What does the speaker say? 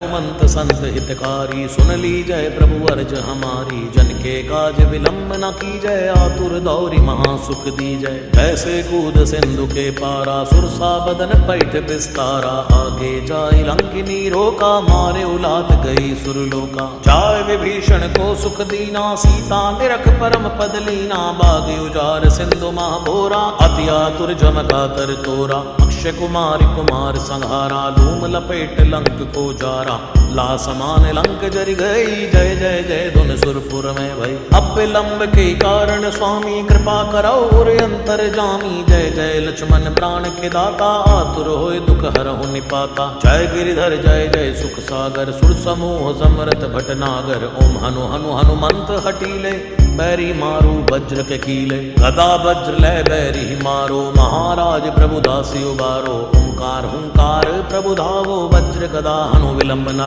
मंत संत हितकारी, सुन ली जय प्रभु अर्ज हमारी। जन के काज विलंब न की जय, आतुर दौरी महासुख दी जय। ऐसे कूद सिंधु के पारा, सुरसा बदन पैठ विस्तारा। आगे जाय लंकिनी रोका, मारे उलाद गई सुरलोका। जाय विभीषण को सुख दीना, सीता निरख परम पद लीना। बाग उजार सिंधु महाभोरा, अति आतुर जमका तर तोरा। अक्षय कुमार कुमार संहारा, धूम लपेट लंक को जारा। ला समान लंक जरि गई, जय जय जय धुन सुरपुर में भई। अब विलंब के कारण स्वामी, कृपा करौ और अंतर जामी। जय जय लक्ष्मण प्राण के दाता, आतुर होय दुख हरहु निपाता। जय गिरिधर जय जय सुख सागर, सुर समूह समरथ भटनागर। ओम हनु हनु हनुमंत हटीले, बैरी मारू वज्र के कीले। गदा वज्र लय बैरी मारो, महाराज प्रभु दासी उबारो। ओंकार हुंकार प्रभु धावो, वज्र गदा हनु विलंब न